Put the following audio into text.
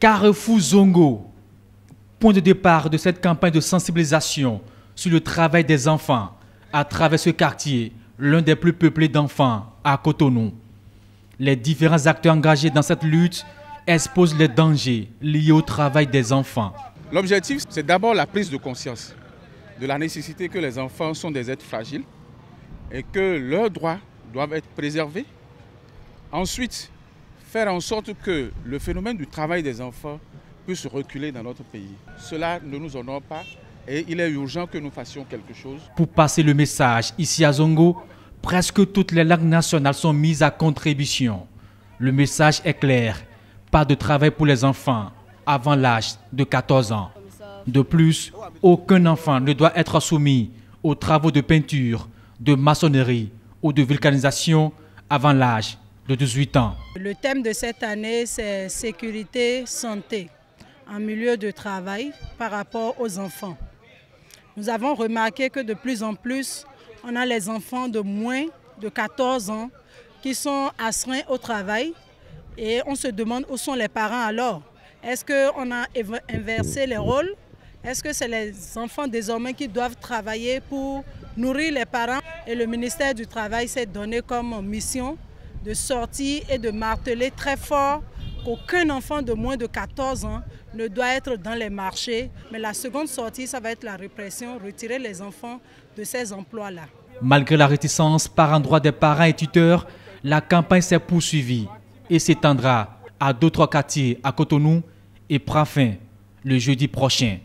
Carrefour Zongo, point de départ de cette campagne de sensibilisation sur le travail des enfants à travers ce quartier, l'un des plus peuplés d'enfants à Cotonou. Les différents acteurs engagés dans cette lutte exposent les dangers liés au travail des enfants. L'objectif, c'est d'abord la prise de conscience de la nécessité que les enfants sont des êtres fragiles et que leurs droits doivent être préservés. Ensuite, faire en sorte que le phénomène du travail des enfants puisse reculer dans notre pays. Cela ne nous honore pas et il est urgent que nous fassions quelque chose. Pour passer le message ici à Zongo, presque toutes les langues nationales sont mises à contribution. Le message est clair, pas de travail pour les enfants avant l'âge de 14 ans. De plus, aucun enfant ne doit être soumis aux travaux de peinture, de maçonnerie ou de vulcanisation avant l'âge de 18 ans. Le thème de cette année, c'est sécurité, santé en milieu de travail par rapport aux enfants. Nous avons remarqué que de plus en plus, on a les enfants de moins de 14 ans qui sont astreints au travail et on se demande où sont les parents alors. Est-ce qu'on a inversé les rôles? Est-ce que c'est les enfants désormais qui doivent travailler pour nourrir les parents? Et le ministère du Travail s'est donné comme mission de sortir et de marteler très fort qu'aucun enfant de moins de 14 ans ne doit être dans les marchés. Mais la seconde sortie, ça va être la répression, retirer les enfants de ces emplois-là. Malgré la réticence par endroit des parents et tuteurs, la campagne s'est poursuivie et s'étendra à d'autres quartiers à Cotonou et prend fin le jeudi prochain.